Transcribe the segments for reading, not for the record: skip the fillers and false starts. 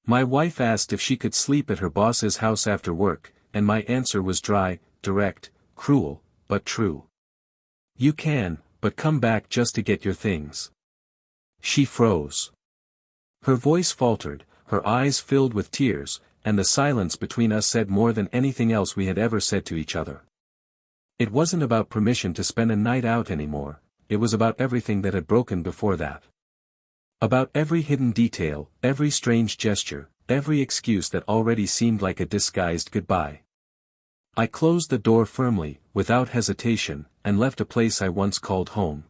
My wife asked if she could sleep at her boss's house after work, and my answer was dry, direct, cruel, but true. You can, but come back just to get your things. She froze. Her voice faltered, her eyes filled with tears, and the silence between us said more than anything else we had ever said to each other. It wasn't about permission to spend a night out anymore, it was about everything that had broken before that. About every hidden detail, every strange gesture, every excuse that already seemed like a disguised goodbye. I closed the door firmly, without hesitation, and left a place I once called home.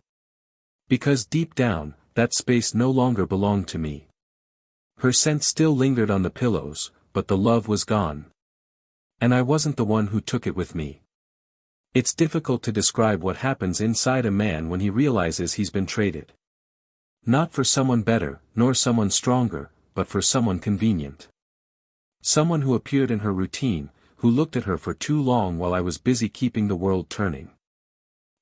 Because deep down, that space no longer belonged to me. Her scent still lingered on the pillows, but the love was gone. And I wasn't the one who took it with me. It's difficult to describe what happens inside a man when he realizes he's been traded. Not for someone better, nor someone stronger, but for someone convenient. Someone who appeared in her routine, who looked at her for too long while I was busy keeping the world turning.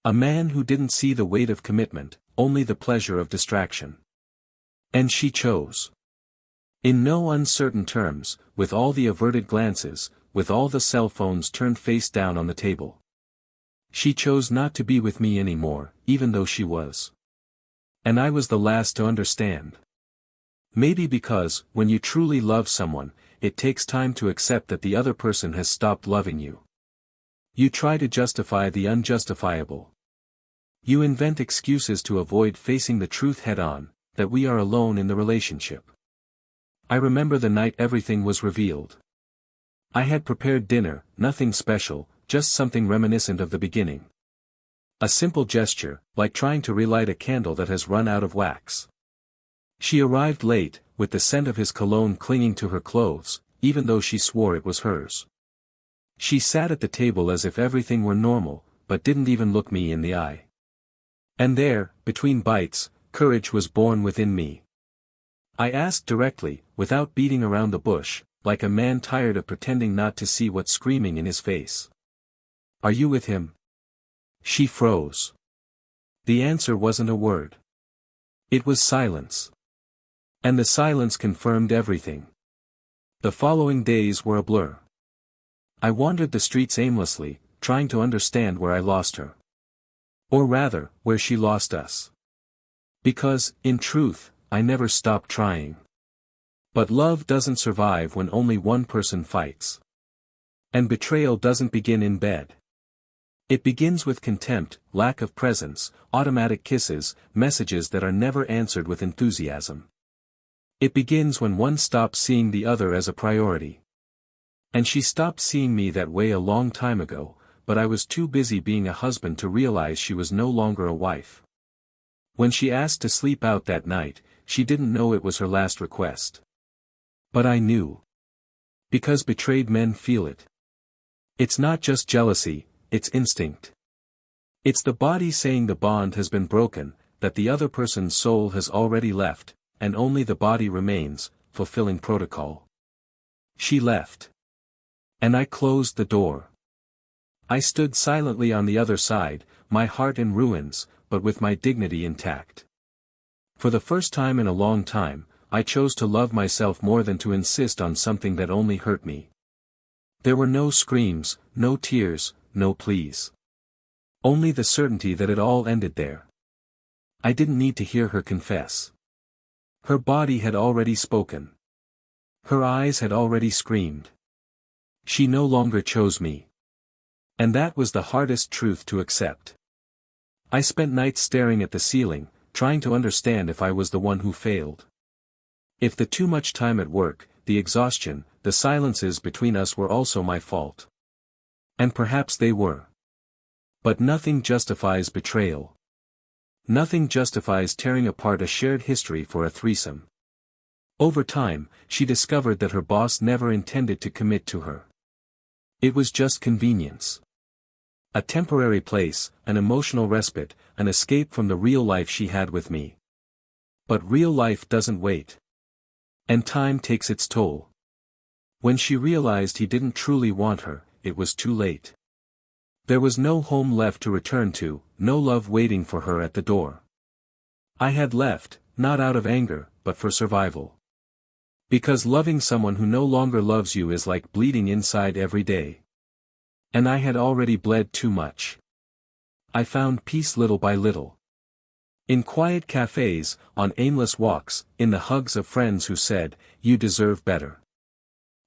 A man who didn't see the weight of commitment, only the pleasure of distraction. And she chose. In no uncertain terms, with all the averted glances, with all the cell phones turned face down on the table. She chose not to be with me anymore, even though she was. And I was the last to understand. Maybe because, when you truly love someone, it takes time to accept that the other person has stopped loving you. You try to justify the unjustifiable. You invent excuses to avoid facing the truth head-on, that we are alone in the relationship. I remember the night everything was revealed. I had prepared dinner, nothing special, just something reminiscent of the beginning. A simple gesture, like trying to relight a candle that has run out of wax. She arrived late, with the scent of his cologne clinging to her clothes, even though she swore it was hers. She sat at the table as if everything were normal, but didn't even look me in the eye. And there, between bites, courage was born within me. I asked directly, without beating around the bush, like a man tired of pretending not to see what's screaming in his face. Are you with him? She froze. The answer wasn't a word. It was silence. And the silence confirmed everything. The following days were a blur. I wandered the streets aimlessly, trying to understand where I lost her. Or rather, where she lost us. Because, in truth, I never stopped trying. But love doesn't survive when only one person fights. And betrayal doesn't begin in bed. It begins with contempt, lack of presence, automatic kisses, messages that are never answered with enthusiasm. It begins when one stops seeing the other as a priority. And she stopped seeing me that way a long time ago, but I was too busy being a husband to realize she was no longer a wife. When she asked to sleep out that night, she didn't know it was her last request. But I knew. Because betrayed men feel it. It's not just jealousy, it's instinct. It's the body saying the bond has been broken, that the other person's soul has already left, and only the body remains, fulfilling protocol. She left. And I closed the door. I stood silently on the other side, my heart in ruins, but with my dignity intact. For the first time in a long time, I chose to love myself more than to insist on something that only hurt me. There were no screams, no tears, no pleas. Only the certainty that it all ended there. I didn't need to hear her confess. Her body had already spoken. Her eyes had already screamed. She no longer chose me. And that was the hardest truth to accept. I spent nights staring at the ceiling, trying to understand if I was the one who failed. If the too much time at work, the exhaustion, the silences between us were also my fault. And perhaps they were. But nothing justifies betrayal. Nothing justifies tearing apart a shared history for a threesome. Over time, she discovered that her boss never intended to commit to her. It was just convenience. A temporary place, an emotional respite, an escape from the real life she had with me. But real life doesn't wait. And time takes its toll. When she realized he didn't truly want her, it was too late. There was no home left to return to, no love waiting for her at the door. I had left, not out of anger, but for survival. Because loving someone who no longer loves you is like bleeding inside every day. And I had already bled too much. I found peace little by little. In quiet cafes, on aimless walks, in the hugs of friends who said, "You deserve better."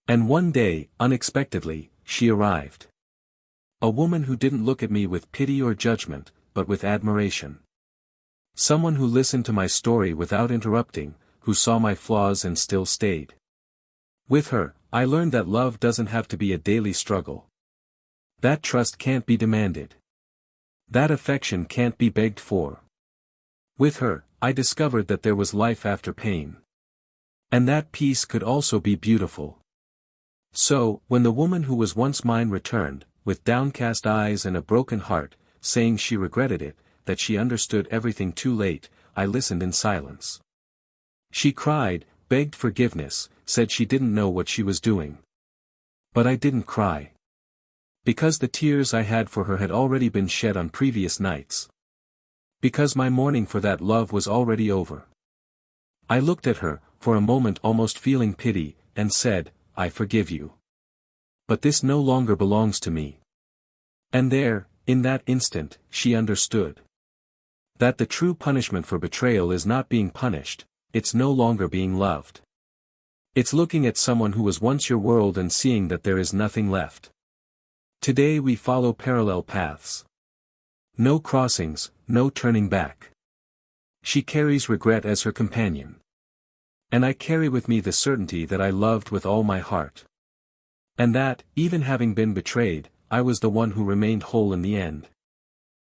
And one day, unexpectedly, she arrived. A woman who didn't look at me with pity or judgment, but with admiration. Someone who listened to my story without interrupting, who saw my flaws and still stayed. With her, I learned that love doesn't have to be a daily struggle. That trust can't be demanded. That affection can't be begged for. With her, I discovered that there was life after pain. And that peace could also be beautiful. So, when the woman who was once mine returned, with downcast eyes and a broken heart, saying she regretted it, that she understood everything too late, I listened in silence. She cried, begged forgiveness, said she didn't know what she was doing. But I didn't cry. Because the tears I had for her had already been shed on previous nights. Because my mourning for that love was already over. I looked at her, for a moment almost feeling pity, and said, "I forgive you. But this no longer belongs to me." And there, in that instant, she understood. That the true punishment for betrayal is not being punished, it's no longer being loved. It's looking at someone who was once your world and seeing that there is nothing left. Today we follow parallel paths. No crossings, no turning back. She carries regret as her companion. And I carry with me the certainty that I loved with all my heart. And that, even having been betrayed, I was the one who remained whole in the end.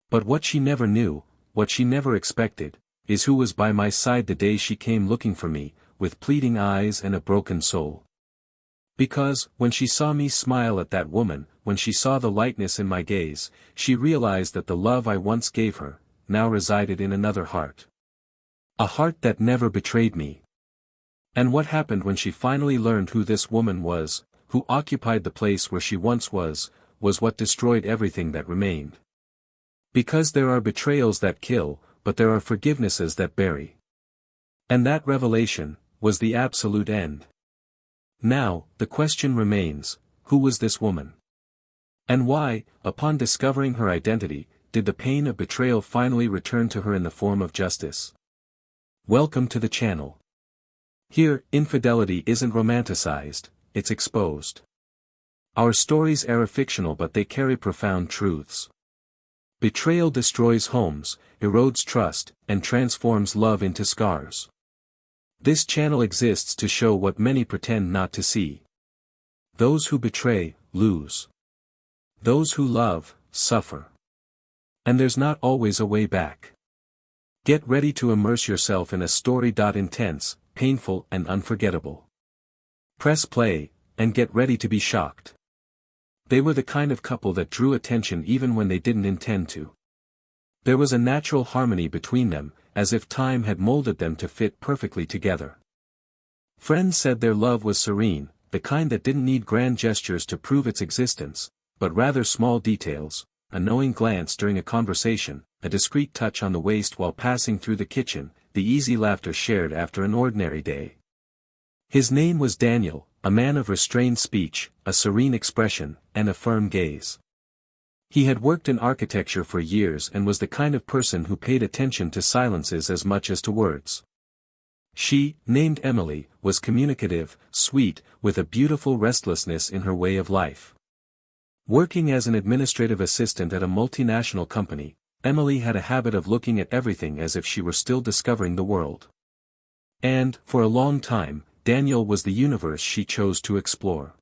But what she never knew, what she never expected, is who was by my side the day she came looking for me, with pleading eyes and a broken soul. Because, when she saw me smile at that woman, when she saw the lightness in my gaze, she realized that the love I once gave her, now resided in another heart. A heart that never betrayed me. And what happened when she finally learned who this woman was, who occupied the place where she once was what destroyed everything that remained. Because there are betrayals that kill, but there are forgivenesses that bury. And that revelation was the absolute end. Now, the question remains, who was this woman? And why, upon discovering her identity, did the pain of betrayal finally return to her in the form of justice? Welcome to the channel. Here, infidelity isn't romanticized, it's exposed. Our stories are fictional but they carry profound truths. Betrayal destroys homes, erodes trust, and transforms love into scars. This channel exists to show what many pretend not to see. Those who betray, lose. Those who love, suffer. And there's not always a way back. Get ready to immerse yourself in a story. Intense, painful and unforgettable. Press play, and get ready to be shocked. They were the kind of couple that drew attention even when they didn't intend to. There was a natural harmony between them, as if time had molded them to fit perfectly together. Friends said their love was serene, the kind that didn't need grand gestures to prove its existence, but rather small details, a knowing glance during a conversation, a discreet touch on the waist while passing through the kitchen, the easy laughter shared after an ordinary day. His name was Daniel, a man of restrained speech, a serene expression, and a firm gaze. He had worked in architecture for years and was the kind of person who paid attention to silences as much as to words. She, named Emily, was communicative, sweet, with a beautiful restlessness in her way of life. Working as an administrative assistant at a multinational company, Emily had a habit of looking at everything as if she were still discovering the world. And, for a long time, Daniel was the universe she chose to explore.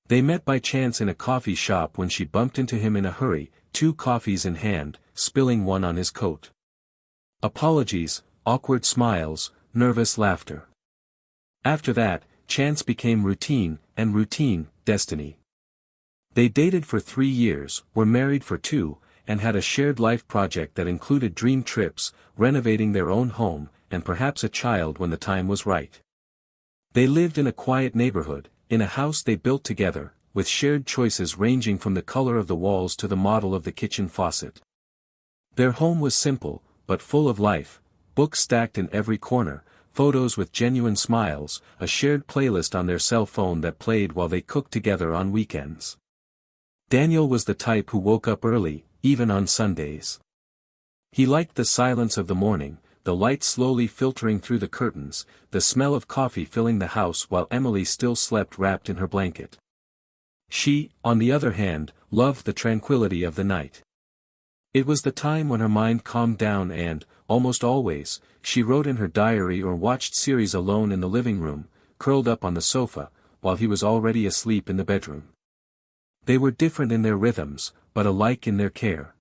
They met by chance in a coffee shop when she bumped into him in a hurry, 2 coffees in hand, spilling one on his coat. Apologies, awkward smiles, nervous laughter. After that, chance became routine, and routine, destiny. They dated for 3 years, were married for 2, and had a shared life project that included dream trips, renovating their own home, and perhaps a child when the time was right. They lived in a quiet neighborhood, in a house they built together, with shared choices ranging from the color of the walls to the model of the kitchen faucet. Their home was simple, but full of life, books stacked in every corner, photos with genuine smiles, a shared playlist on their cell phone that played while they cooked together on weekends. Daniel was the type who woke up early, even on Sundays. He liked the silence of the morning, the light slowly filtering through the curtains, the smell of coffee filling the house while Emily still slept wrapped in her blanket. She, on the other hand, loved the tranquility of the night. It was the time when her mind calmed down and, almost always, she wrote in her diary or watched series alone in the living room, curled up on the sofa, while he was already asleep in the bedroom. They were different in their rhythms, but alike in their care.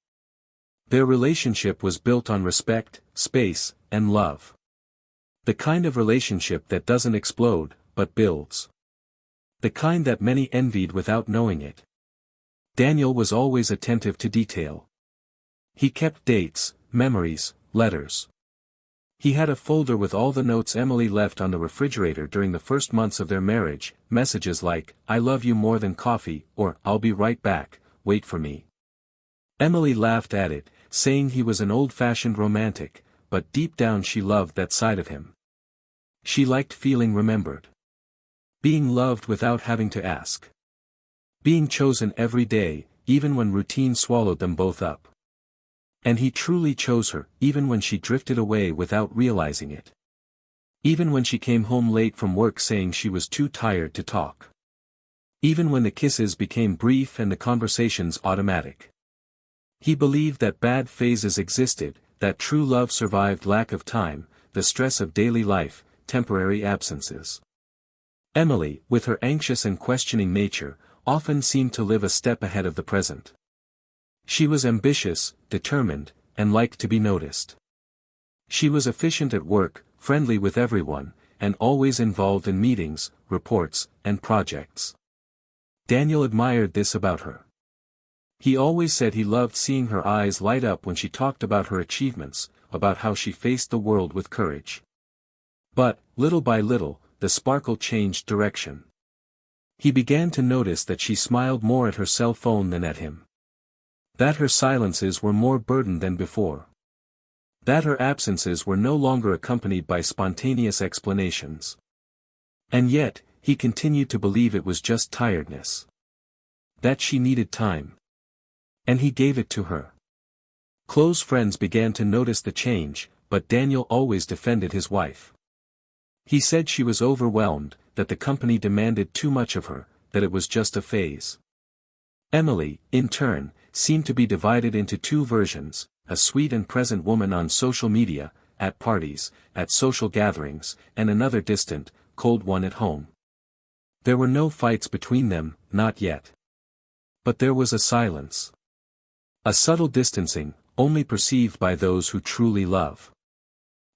Their relationship was built on respect, space, and love. The kind of relationship that doesn't explode, but builds. The kind that many envied without knowing it. Daniel was always attentive to detail. He kept dates, memories, letters. He had a folder with all the notes Emily left on the refrigerator during the first months of their marriage, messages like, "I love you more than coffee," or "I'll be right back, wait for me." Emily laughed at it, saying he was an old-fashioned romantic, but deep down she loved that side of him. She liked feeling remembered. Being loved without having to ask. Being chosen every day, even when routine swallowed them both up. And he truly chose her, even when she drifted away without realizing it. Even when she came home late from work saying she was too tired to talk. Even when the kisses became brief and the conversations automatic. He believed that bad phases existed, that true love survived lack of time, the stress of daily life, temporary absences. Emily, with her anxious and questioning nature, often seemed to live a step ahead of the present. She was ambitious, determined, and liked to be noticed. She was efficient at work, friendly with everyone, and always involved in meetings, reports, and projects. Daniel admired this about her. He always said he loved seeing her eyes light up when she talked about her achievements, about how she faced the world with courage. But, little by little, the sparkle changed direction. He began to notice that she smiled more at her cell phone than at him. That her silences were more burdened than before. That her absences were no longer accompanied by spontaneous explanations. And yet, he continued to believe it was just tiredness. That she needed time. And he gave it to her. Close friends began to notice the change, but Daniel always defended his wife. He said she was overwhelmed, that the company demanded too much of her, that it was just a phase. Emily, in turn, seemed to be divided into two versions, a sweet and present woman on social media, at parties, at social gatherings, and another distant, cold one at home. There were no fights between them, not yet. But there was a silence. A subtle distancing, only perceived by those who truly love.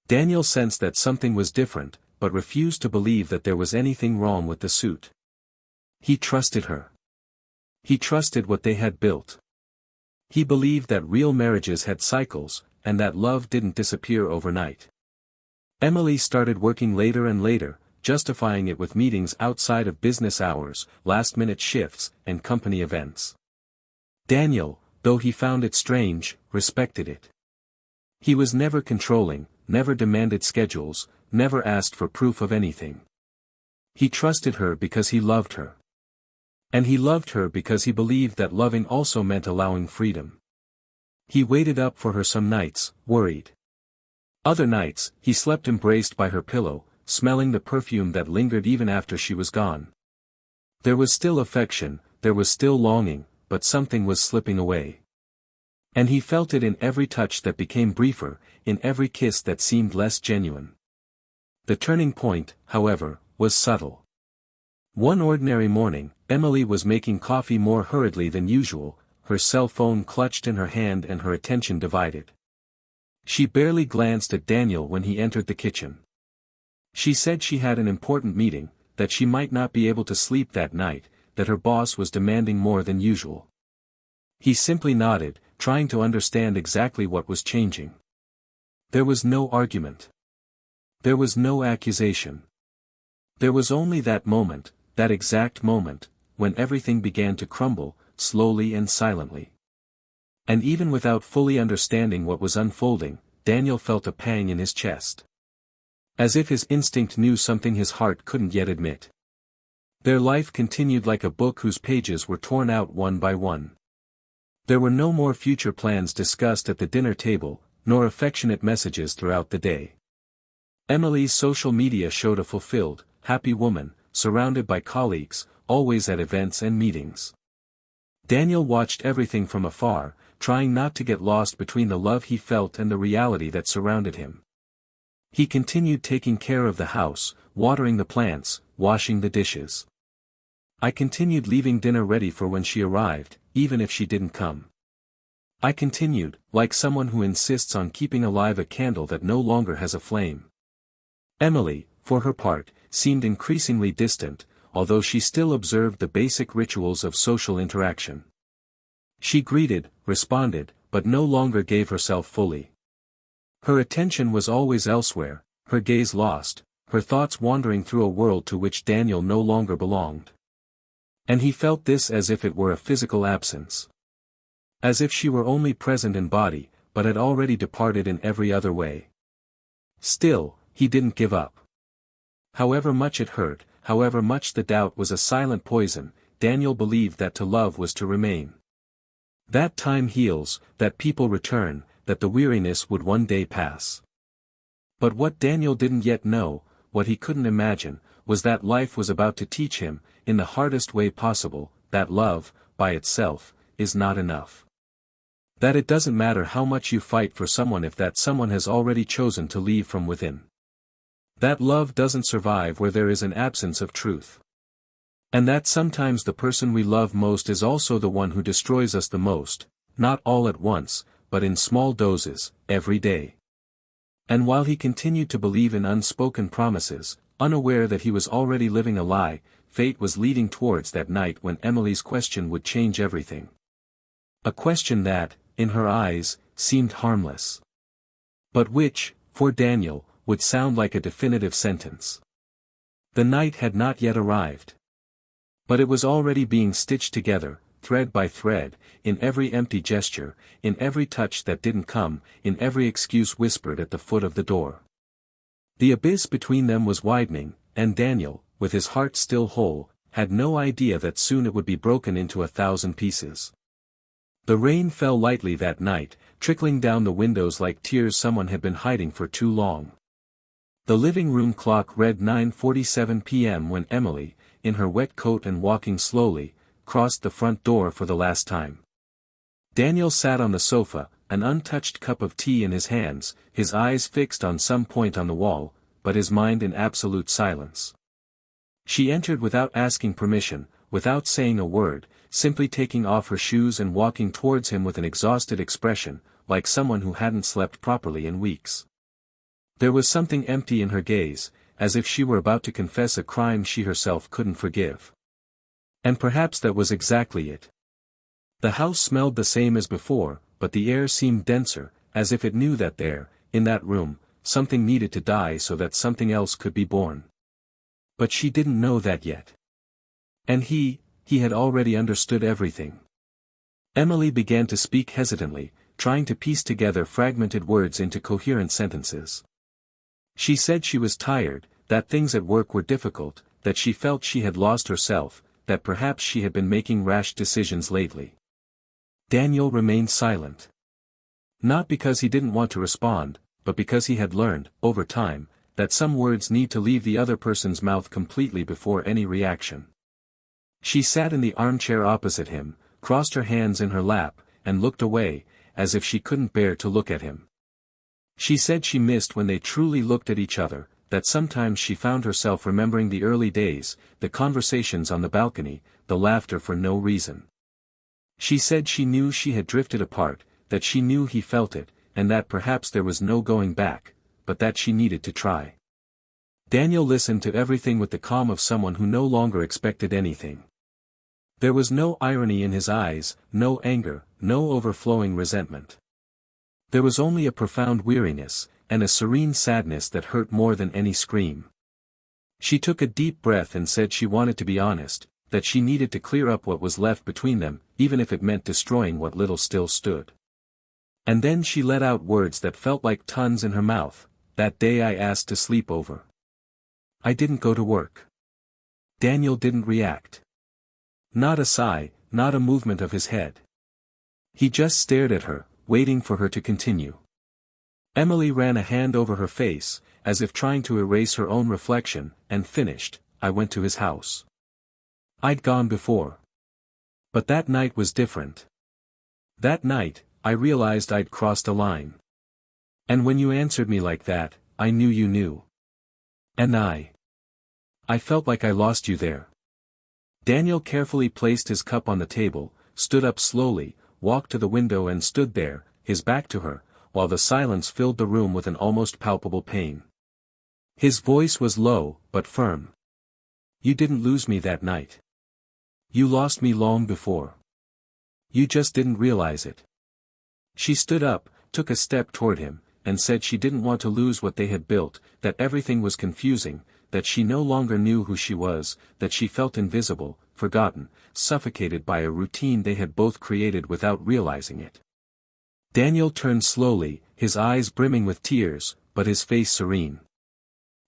Daniel sensed that something was different, but refused to believe that there was anything wrong with the suit. He trusted her. He trusted what they had built. He believed that real marriages had cycles, and that love didn't disappear overnight. Emily started working later and later, justifying it with meetings outside of business hours, last-minute shifts, and company events. Daniel, though he found it strange, respected it. He was never controlling, never demanded schedules, never asked for proof of anything. He trusted her because he loved her. And he loved her because he believed that loving also meant allowing freedom. He waited up for her some nights, worried. Other nights, he slept embraced by her pillow, smelling the perfume that lingered even after she was gone. There was still affection, there was still longing, but something was slipping away. And he felt it in every touch that became briefer, in every kiss that seemed less genuine. The turning point, however, was subtle. One ordinary morning, Emily was making coffee more hurriedly than usual, her cell phone clutched in her hand and her attention divided. She barely glanced at Daniel when he entered the kitchen. She said she had an important meeting, that she might not be able to sleep that night, that her boss was demanding more than usual. He simply nodded, trying to understand exactly what was changing. There was no argument. There was no accusation. There was only that moment, that exact moment, when everything began to crumble, slowly and silently. And even without fully understanding what was unfolding, Daniel felt a pang in his chest. As if his instinct knew something his heart couldn't yet admit. Their life continued like a book whose pages were torn out one by one. There were no more future plans discussed at the dinner table, nor affectionate messages throughout the day. Emily's social media showed a fulfilled, happy woman, surrounded by colleagues, always at events and meetings. Daniel watched everything from afar, trying not to get lost between the love he felt and the reality that surrounded him. He continued taking care of the house, watering the plants, washing the dishes. I continued leaving dinner ready for when she arrived, even if she didn't come. I continued, like someone who insists on keeping alive a candle that no longer has a flame. Emily, for her part, seemed increasingly distant, although she still observed the basic rituals of social interaction. She greeted, responded, but no longer gave herself fully. Her attention was always elsewhere, her gaze lost, her thoughts wandering through a world to which Daniel no longer belonged. And he felt this as if it were a physical absence. As if she were only present in body, but had already departed in every other way. Still, he didn't give up. However much it hurt, however much the doubt was a silent poison, Daniel believed that to love was to remain. That time heals, that people return, that the weariness would one day pass. But what Daniel didn't yet know, what he couldn't imagine, was that life was about to teach him, in the hardest way possible, that love, by itself, is not enough. That it doesn't matter how much you fight for someone if that someone has already chosen to leave from within. That love doesn't survive where there is an absence of truth. And that sometimes the person we love most is also the one who destroys us the most, not all at once, but in small doses, every day. And while he continued to believe in unspoken promises, unaware that he was already living a lie, fate was leading towards that night when Emily's question would change everything. A question that, in her eyes, seemed harmless. But which, for Daniel, would sound like a definitive sentence. The night had not yet arrived. But it was already being stitched together, thread by thread, in every empty gesture, in every touch that didn't come, in every excuse whispered at the foot of the door. The abyss between them was widening, and Daniel, with his heart still whole, had no idea that soon it would be broken into 1,000 pieces. The rain fell lightly that night, trickling down the windows like tears someone had been hiding for too long. The living room clock read 9:47 p.m. when Emily, in her wet coat and walking slowly, crossed the front door for the last time. Daniel sat on the sofa, an untouched cup of tea in his hands, his eyes fixed on some point on the wall, but his mind in absolute silence. She entered without asking permission, without saying a word, simply taking off her shoes and walking towards him with an exhausted expression, like someone who hadn't slept properly in weeks. There was something empty in her gaze, as if she were about to confess a crime she herself couldn't forgive. And perhaps that was exactly it. The house smelled the same as before, but the air seemed denser, as if it knew that there, in that room, something needed to die so that something else could be born. But she didn't know that yet. And he had already understood everything. Emily began to speak hesitantly, trying to piece together fragmented words into coherent sentences. She said she was tired, that things at work were difficult, that she felt she had lost herself, that perhaps she had been making rash decisions lately. Daniel remained silent. Not because he didn't want to respond, but because he had learned, over time, that some words need to leave the other person's mouth completely before any reaction. She sat in the armchair opposite him, crossed her hands in her lap, and looked away, as if she couldn't bear to look at him. She said she missed when they truly looked at each other, that sometimes she found herself remembering the early days, the conversations on the balcony, the laughter for no reason. She said she knew she had drifted apart, that she knew he felt it, and that perhaps there was no going back, but that she needed to try. Daniel listened to everything with the calm of someone who no longer expected anything. There was no irony in his eyes, no anger, no overflowing resentment. There was only a profound weariness, and a serene sadness that hurt more than any scream. She took a deep breath and said she wanted to be honest, that she needed to clear up what was left between them, even if it meant destroying what little still stood. And then she let out words that felt like tons in her mouth, that day I asked to sleep over. I didn't go to work. Daniel didn't react. Not a sigh, not a movement of his head. He just stared at her, waiting for her to continue. Emily ran a hand over her face, as if trying to erase her own reflection, and finished, I went to his house. I'd gone before. But that night was different. That night, I realized I'd crossed a line. And when you answered me like that, I knew you knew. And I felt like I lost you there. Daniel carefully placed his cup on the table, stood up slowly, walked to the window and stood there, his back to her, while the silence filled the room with an almost palpable pain. His voice was low, but firm. You didn't lose me that night. You lost me long before. You just didn't realize it. She stood up, took a step toward him, and said she didn't want to lose what they had built, that everything was confusing, that she no longer knew who she was, that she felt invisible, forgotten, suffocated by a routine they had both created without realizing it. Daniel turned slowly, his eyes brimming with tears, but his face serene.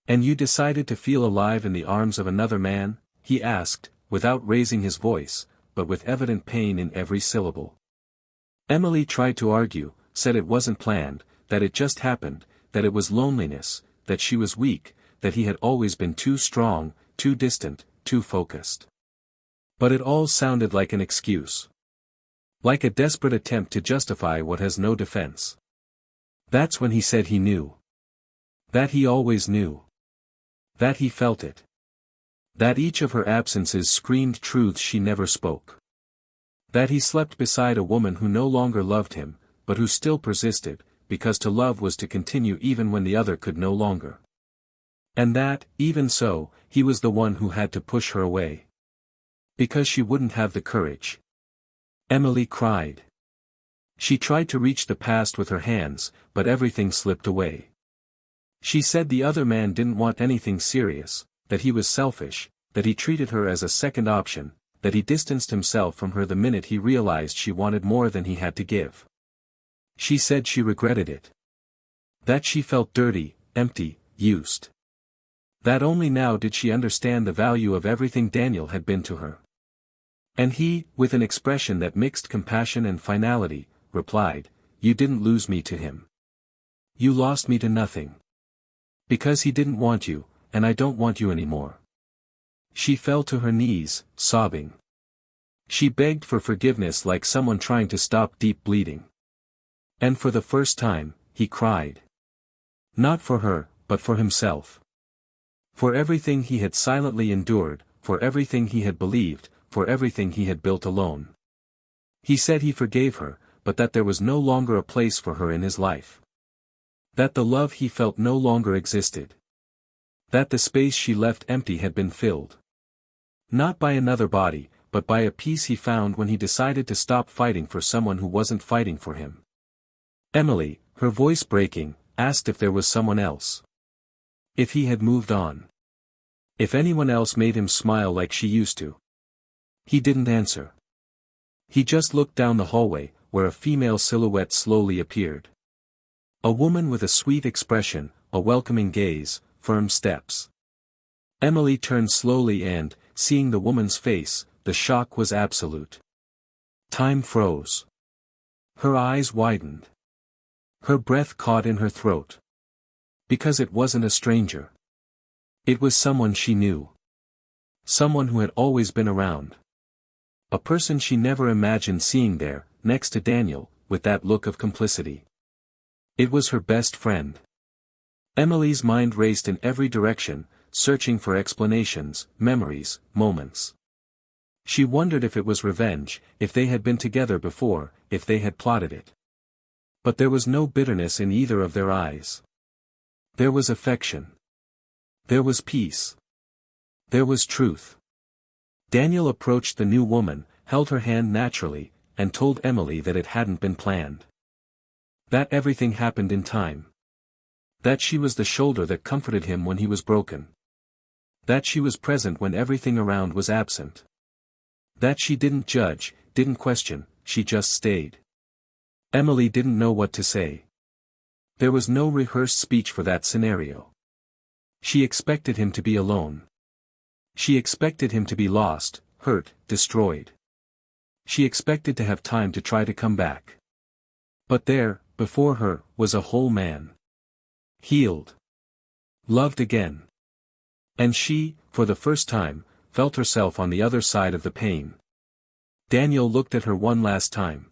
And you decided to feel alive in the arms of another man? He asked, without raising his voice, but with evident pain in every syllable. Emily tried to argue, said it wasn't planned, that it just happened, that it was loneliness, that she was weak, that he had always been too strong, too distant, too focused. But it all sounded like an excuse. Like a desperate attempt to justify what has no defense. That's when he said he knew. That he always knew. That he felt it. That each of her absences screamed truths she never spoke. That he slept beside a woman who no longer loved him, but who still persisted, because to love was to continue even when the other could no longer. And that, even so, he was the one who had to push her away. Because she wouldn't have the courage. Emily cried. She tried to reach the past with her hands, but everything slipped away. She said the other man didn't want anything serious, that he was selfish, that he treated her as a second option, that he distanced himself from her the minute he realized she wanted more than he had to give. She said she regretted it. That she felt dirty, empty, used. That only now did she understand the value of everything Daniel had been to her. And he, with an expression that mixed compassion and finality, replied, You didn't lose me to him. You lost me to nothing. Because he didn't want you, and I don't want you anymore. She fell to her knees, sobbing. She begged for forgiveness like someone trying to stop deep bleeding. And for the first time, he cried. Not for her, but for himself. For everything he had silently endured, for everything he had believed, for everything he had built alone. He said he forgave her, but that there was no longer a place for her in his life. That the love he felt no longer existed. That the space she left empty had been filled. Not by another body, but by a peace he found when he decided to stop fighting for someone who wasn't fighting for him. Emily, her voice breaking, asked if there was someone else. If he had moved on. If anyone else made him smile like she used to. He didn't answer. He just looked down the hallway, where a female silhouette slowly appeared. A woman with a sweet expression, a welcoming gaze, firm steps. Emily turned slowly and, seeing the woman's face, the shock was absolute. Time froze. Her eyes widened. Her breath caught in her throat. Because it wasn't a stranger. It was someone she knew. Someone who had always been around. A person she never imagined seeing there, next to Daniel, with that look of complicity. It was her best friend. Emily's mind raced in every direction, searching for explanations, memories, moments. She wondered if it was revenge, if they had been together before, if they had plotted it. But there was no bitterness in either of their eyes. There was affection. There was peace. There was truth. Daniel approached the new woman, held her hand naturally, and told Emily that it hadn't been planned. That everything happened in time. That she was the shoulder that comforted him when he was broken. That she was present when everything around was absent. That she didn't judge, didn't question, she just stayed. Emily didn't know what to say. There was no rehearsed speech for that scenario. She expected him to be alone. She expected him to be lost, hurt, destroyed. She expected to have time to try to come back. But there, before her, was a whole man. Healed. Loved again. And she, for the first time, felt herself on the other side of the pain. Daniel looked at her one last time.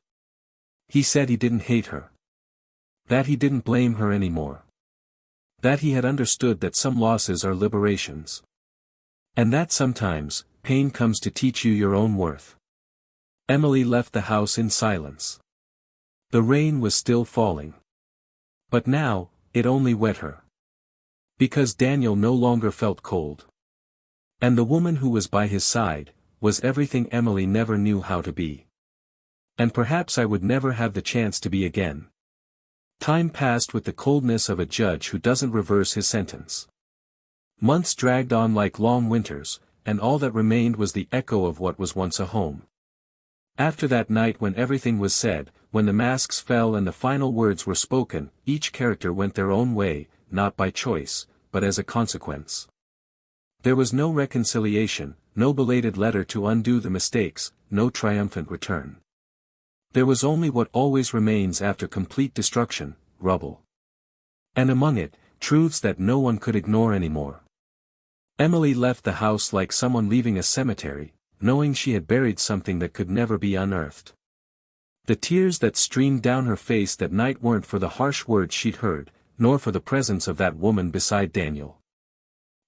He said he didn't hate her. That he didn't blame her anymore. That he had understood that some losses are liberations. And that sometimes, pain comes to teach you your own worth. Emily left the house in silence. The rain was still falling. But now, it only wet her. Because Daniel no longer felt cold. And the woman who was by his side, was everything Emily never knew how to be. And perhaps I would never have the chance to be again. Time passed with the coldness of a judge who doesn't reverse his sentence. Months dragged on like long winters, and all that remained was the echo of what was once a home. After that night when everything was said, when the masks fell and the final words were spoken, each character went their own way, not by choice, but as a consequence. There was no reconciliation, no belated letter to undo the mistakes, no triumphant return. There was only what always remains after complete destruction, rubble. And among it, truths that no one could ignore anymore. Emily left the house like someone leaving a cemetery, knowing she had buried something that could never be unearthed. The tears that streamed down her face that night weren't for the harsh words she'd heard, nor for the presence of that woman beside Daniel.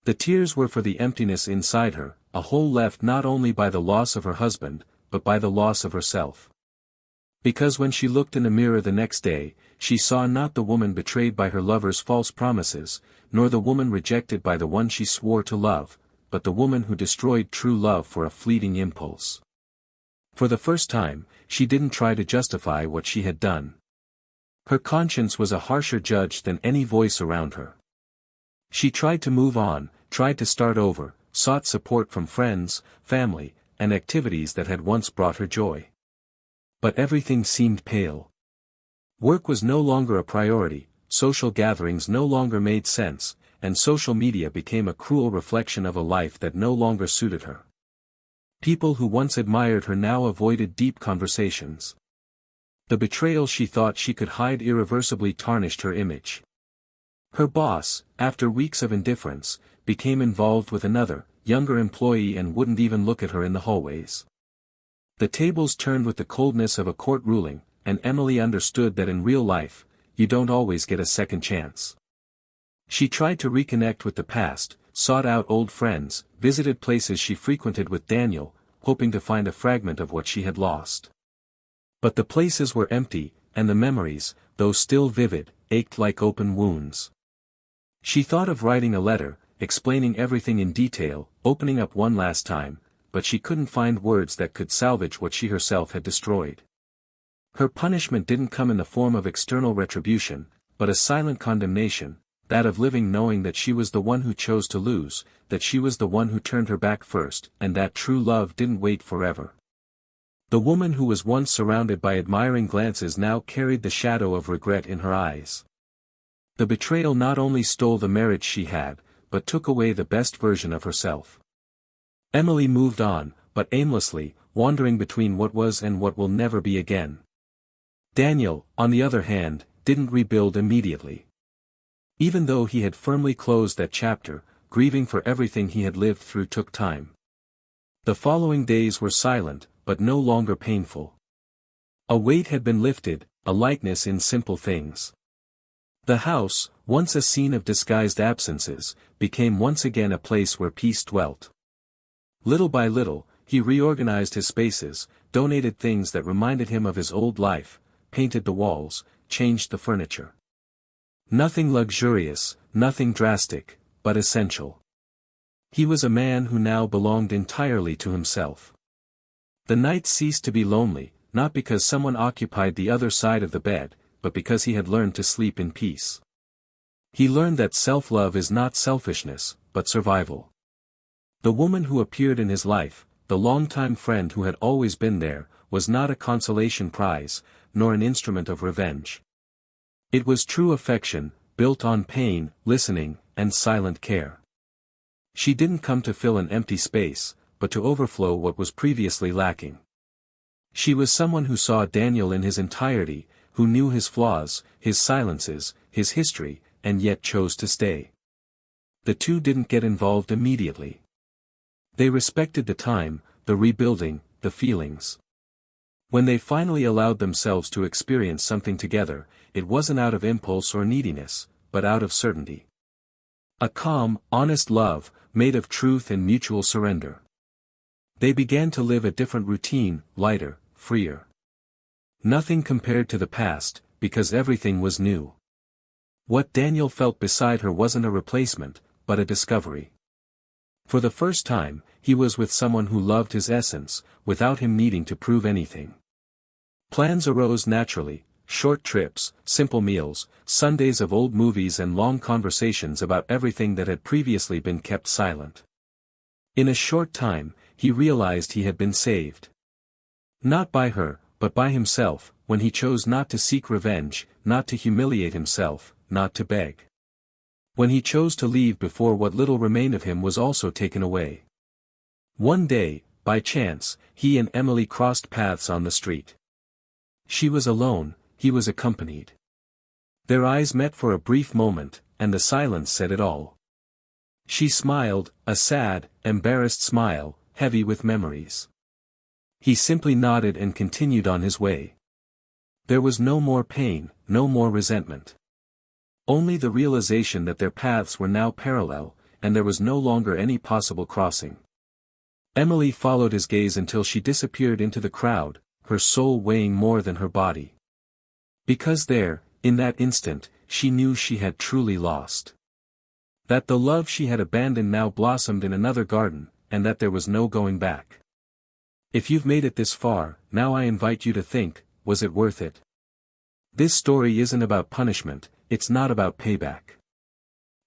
The tears were for the emptiness inside her, a hole left not only by the loss of her husband, but by the loss of herself. Because when she looked in the mirror the next day, she saw not the woman betrayed by her lover's false promises, nor the woman rejected by the one she swore to love, but the woman who destroyed true love for a fleeting impulse. For the first time, she didn't try to justify what she had done. Her conscience was a harsher judge than any voice around her. She tried to move on, tried to start over, sought support from friends, family, and activities that had once brought her joy. But everything seemed pale. Work was no longer a priority, social gatherings no longer made sense, and social media became a cruel reflection of a life that no longer suited her. People who once admired her now avoided deep conversations. The betrayal she thought she could hide irreversibly tarnished her image. Her boss, after weeks of indifference, became involved with another, younger employee and wouldn't even look at her in the hallways. The tables turned with the coldness of a court ruling, and Emily understood that in real life, you don't always get a second chance. She tried to reconnect with the past, sought out old friends, visited places she frequented with Daniel, hoping to find a fragment of what she had lost. But the places were empty, and the memories, though still vivid, ached like open wounds. She thought of writing a letter, explaining everything in detail, opening up one last time, but she couldn't find words that could salvage what she herself had destroyed. Her punishment didn't come in the form of external retribution, but a silent condemnation, that of living knowing that she was the one who chose to lose, that she was the one who turned her back first, and that true love didn't wait forever. The woman who was once surrounded by admiring glances now carried the shadow of regret in her eyes. The betrayal not only stole the marriage she had, but took away the best version of herself. Emily moved on, but aimlessly, wandering between what was and what will never be again. Daniel, on the other hand, didn't rebuild immediately. Even though he had firmly closed that chapter, grieving for everything he had lived through took time. The following days were silent, but no longer painful. A weight had been lifted, a lightness in simple things. The house, once a scene of disguised absences, became once again a place where peace dwelt. Little by little, he reorganized his spaces, donated things that reminded him of his old life, painted the walls, changed the furniture. Nothing luxurious, nothing drastic, but essential. He was a man who now belonged entirely to himself. The nights ceased to be lonely, not because someone occupied the other side of the bed, but because he had learned to sleep in peace. He learned that self-love is not selfishness, but survival. The woman who appeared in his life, the longtime friend who had always been there, was not a consolation prize, nor an instrument of revenge. It was true affection, built on pain, listening, and silent care. She didn't come to fill an empty space, but to overflow what was previously lacking. She was someone who saw Daniel in his entirety, who knew his flaws, his silences, his history, and yet chose to stay. The two didn't get involved immediately. They respected the time, the rebuilding, the feelings. When they finally allowed themselves to experience something together, it wasn't out of impulse or neediness, but out of certainty. A calm, honest love, made of truth and mutual surrender. They began to live a different routine, lighter, freer. Nothing compared to the past, because everything was new. What Daniel felt beside her wasn't a replacement, but a discovery. For the first time, he was with someone who loved his essence, without him needing to prove anything. Plans arose naturally, short trips, simple meals, Sundays of old movies and long conversations about everything that had previously been kept silent. In a short time, he realized he had been saved. Not by her, but by himself, when he chose not to seek revenge, not to humiliate himself, not to beg. When he chose to leave before what little remained of him was also taken away. One day, by chance, he and Emily crossed paths on the street. She was alone, he was accompanied. Their eyes met for a brief moment, and the silence said it all. She smiled, a sad, embarrassed smile, heavy with memories. He simply nodded and continued on his way. There was no more pain, no more resentment. Only the realization that their paths were now parallel, and there was no longer any possible crossing. Emily followed his gaze until she disappeared into the crowd, her soul weighing more than her body. Because there, in that instant, she knew she had truly lost. That the love she had abandoned now blossomed in another garden, and that there was no going back. If you've made it this far, now I invite you to think, was it worth it? This story isn't about punishment, it's not about payback.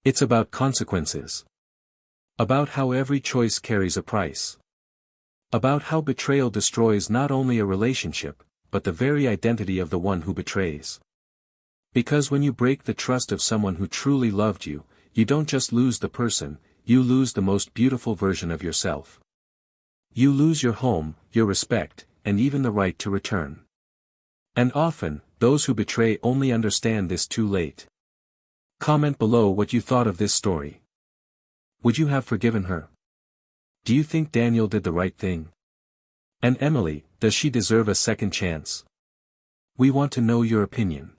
It's about consequences. About how every choice carries a price. About how betrayal destroys not only a relationship, but the very identity of the one who betrays. Because when you break the trust of someone who truly loved you, you don't just lose the person, you lose the most beautiful version of yourself. You lose your home, your respect, and even the right to return. And often, those who betray only understand this too late. Comment below what you thought of this story. Would you have forgiven her? Do you think Daniel did the right thing? And Emily, does she deserve a second chance? We want to know your opinion.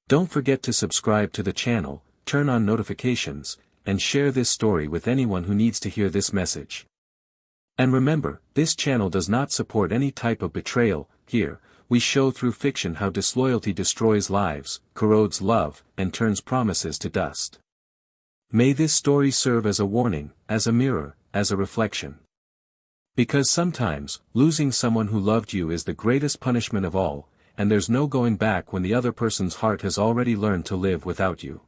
Don't forget to subscribe to the channel, turn on notifications, and share this story with anyone who needs to hear this message. And remember, this channel does not support any type of betrayal. Here, we show through fiction how disloyalty destroys lives, corrodes love, and turns promises to dust. May this story serve as a warning, as a mirror, as a reflection. Because sometimes, losing someone who loved you is the greatest punishment of all, and there's no going back when the other person's heart has already learned to live without you.